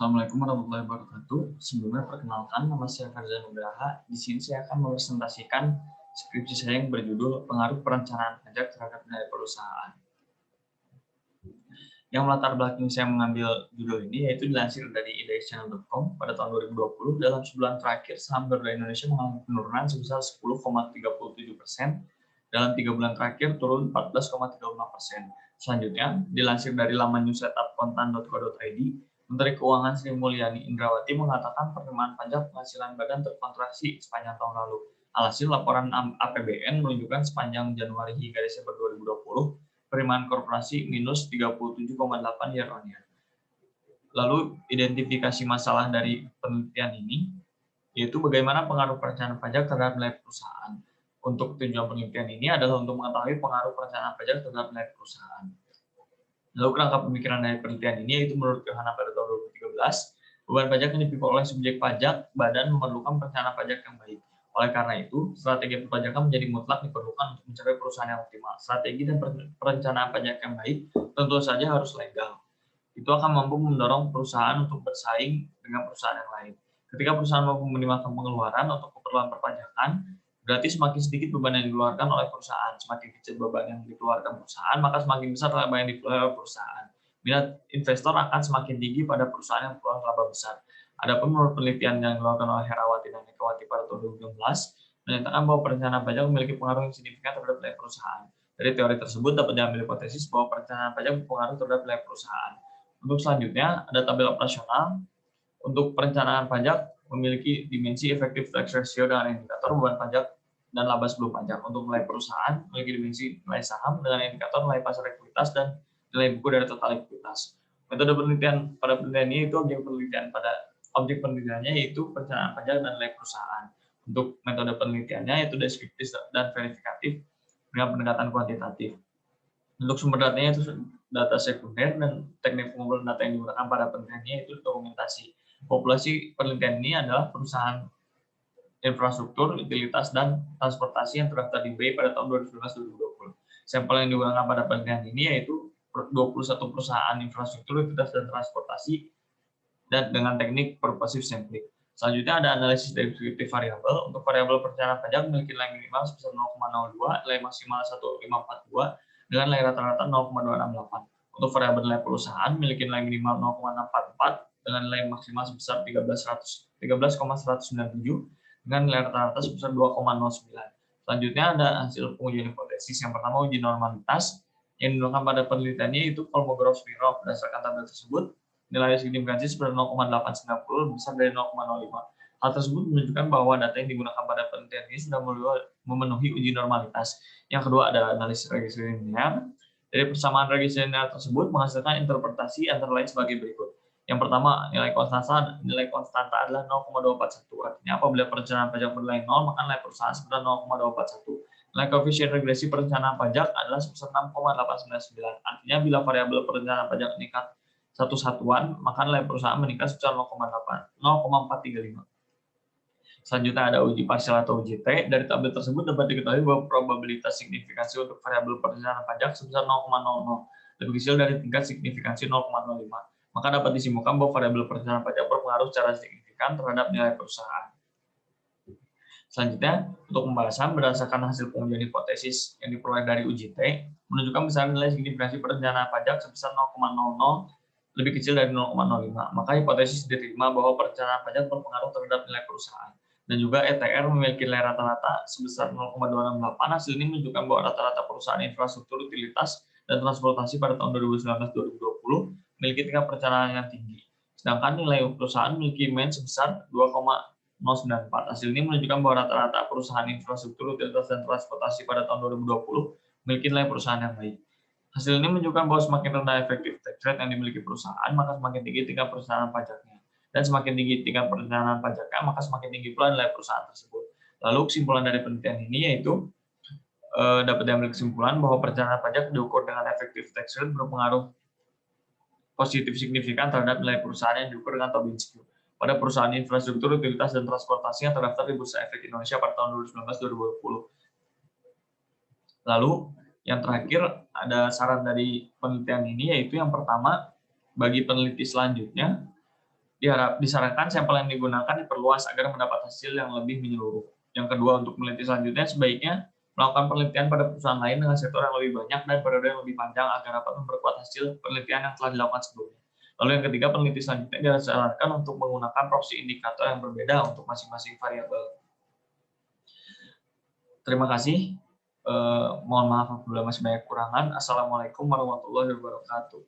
Assalamualaikum warahmatullahi wabarakatuh. Sebelumnya perkenalkan, nama saya Farzan Nugraha. Di sini saya akan mepresentasikan skripsi saya yang berjudul Pengaruh Perencanaan Pajak Terhadap Nilai Perusahaan. Yang melatar belakang saya mengambil judul ini yaitu dilansir dari indexchannel.com pada tahun 2020. Dalam sebulan terakhir, saham Garuda Indonesia mengalami penurunan sebesar 10,37%. Dalam 3 bulan terakhir turun 14,35%. Selanjutnya, dilansir dari laman newsletupkontan.co.id, Menteri Keuangan Sri Mulyani Indrawati mengatakan penerimaan pajak penghasilan badan terkontraksi sepanjang tahun lalu. Alhasil, laporan APBN menunjukkan sepanjang Januari hingga Desember 2020, penerimaan korporasi minus 37,8 year on year. Lalu, identifikasi masalah dari penelitian ini, yaitu bagaimana pengaruh perencanaan pajak terhadap nilai perusahaan. Untuk tujuan penelitian ini adalah untuk mengetahui pengaruh perencanaan pajak terhadap nilai perusahaan. Lalu kerangka pemikiran dari penelitian ini yaitu menurut Yohana pada tahun 2013, beban pajak yang dipikul oleh subjek pajak badan memerlukan perencanaan pajak yang baik. Oleh karena itu, strategi perpajakan menjadi mutlak diperlukan untuk mencapai perusahaan yang optimal. Strategi dan perencanaan pajak yang baik tentu saja harus legal. Itu akan mampu mendorong perusahaan untuk bersaing dengan perusahaan yang lain. Ketika perusahaan mampu meminimalkan pengeluaran untuk keperluan perpajakan, berarti semakin sedikit beban yang dikeluarkan oleh perusahaan. Semakin kecil beban yang dikeluarkan perusahaan, maka semakin besar laba yang dikeluarkan oleh perusahaan. Minat investor akan semakin tinggi pada perusahaan yang memperoleh laba besar. Adapun menurut penelitian yang dilakukan oleh Herawati dan Ekawati pada tahun 2016, menyatakan bahwa perencanaan pajak memiliki pengaruh yang signifikan terhadap nilai perusahaan. Dari teori tersebut dapat diambil hipotesis bahwa perencanaan pajak berpengaruh terhadap nilai perusahaan. Untuk selanjutnya, ada tabel operasional. Untuk perencanaan pajak memiliki dimensi effective tax ratio dengan indikator beban pajak dan laba sebelum pajak. Untuk nilai perusahaan memiliki dimensi nilai saham dengan indikator nilai pasar ekuitas dan nilai buku dari total ekuitas. Metode penelitian pada penelitian ini itu objek penelitiannya yaitu perencanaan pajak dan nilai perusahaan. Untuk metode penelitiannya yaitu deskriptif dan verifikatif dengan pendekatan kuantitatif. Untuk sumber datanya itu data sekunder dan teknik pengumpulan data yang digunakan pada penelitiannya itu dokumentasi. Populasi penelitian ini adalah perusahaan infrastruktur, utilitas, dan transportasi yang terdaftar di BI pada tahun 2019-2020. Sampel yang digunakan pada penelitian ini yaitu 21 perusahaan infrastruktur, utilitas, dan transportasi dan dengan teknik purposive sampling. Selanjutnya ada analisis deskriptif variabel. Untuk variabel perencanaan pajak memiliki nilai minimal sebesar 0,02, nilai maksimal 1,542, dengan nilai rata-rata 0,268. Untuk variabel nilai perusahaan memiliki nilai minimal 0,644 dengan nilai maksimal sebesar 13,197 dengan nilai rata-rata sebesar 2,09. Selanjutnya ada hasil pengujian hipotesis. Yang pertama uji normalitas yang dilakukan pada penelitiannya itu Kolmogorov-Smirnov. Berdasarkan tabel tersebut, nilai signifikansi sebesar 0,890 besar dari 0,05. Hal tersebut menunjukkan bahwa data yang digunakan pada penelitian ini sudah memenuhi uji normalitas. Yang kedua ada analisis regresi linear. Dari persamaan regresi linear tersebut menghasilkan interpretasi antara lain sebagai berikut. Yang pertama, nilai konstanta adalah 0,241. Artinya apabila perencanaan pajak bernilai 0, maka nilai perusahaan sebesar 0,241. Nilai koefisien regresi perencanaan pajak adalah sebesar 6,899. Artinya bila variabel perencanaan pajak meningkat satu satuan, maka nilai perusahaan meningkat sebesar 0,435. Selanjutnya ada uji parsial atau uji T. Dari tabel tersebut dapat diketahui bahwa probabilitas signifikansi untuk variabel perencanaan pajak sebesar 0,00, lebih kecil dari tingkat signifikansi 0,05. Maka dapat disimpulkan bahwa variabel perencanaan pajak berpengaruh secara signifikan terhadap nilai perusahaan. Selanjutnya, untuk pembahasan berdasarkan hasil pengujian hipotesis yang diperoleh dari uji T, menunjukkan besaran nilai signifikansi perencanaan pajak sebesar 0,00, lebih kecil dari 0,05. Maka hipotesis diterima bahwa perencanaan pajak berpengaruh terhadap nilai perusahaan. Dan juga ETR memiliki nilai rata-rata sebesar 0,268. Hasil ini menunjukkan bahwa rata-rata perusahaan infrastruktur, utilitas, dan transportasi pada tahun 2019-2020 memiliki tingkat perencanaan yang tinggi. Sedangkan nilai perusahaan memiliki main sebesar 2,094. Hasil ini menunjukkan bahwa rata-rata perusahaan infrastruktur, utilitas, dan transportasi pada tahun 2020 memiliki nilai perusahaan yang baik. Hasil ini menunjukkan bahwa semakin rendah efektif tax rate yang dimiliki perusahaan, maka semakin tinggi tingkat perencanaan pajaknya. Dan semakin tinggi tingkat perencanaan pajaknya, maka semakin tinggi pula nilai perusahaan tersebut. Lalu kesimpulan dari penelitian ini yaitu dapat diambil kesimpulan bahwa perencanaan pajak diukur dengan efektif tax rate berpengaruh positif signifikan terhadap nilai perusahaan yang diukur dengan Tobin Q pada perusahaan infrastruktur, utilitas, dan transportasi yang terdaftar di Bursa Efek Indonesia pada tahun 2019-2020. Lalu yang terakhir ada saran dari penelitian ini yaitu yang pertama, bagi peneliti selanjutnya Disarankan sampel yang digunakan diperluas agar mendapat hasil yang lebih menyeluruh. Yang kedua, untuk peneliti selanjutnya sebaiknya melakukan penelitian pada perusahaan lain dengan sektor yang lebih banyak dan periode yang lebih panjang agar dapat memperkuat hasil penelitian yang telah dilakukan sebelumnya. Lalu yang ketiga, peneliti selanjutnya disarankan untuk menggunakan proxy indikator yang berbeda untuk masing-masing variabel. Terima kasih. Mohon maaf apabila masih banyak kekurangan. Assalamualaikum warahmatullahi wabarakatuh.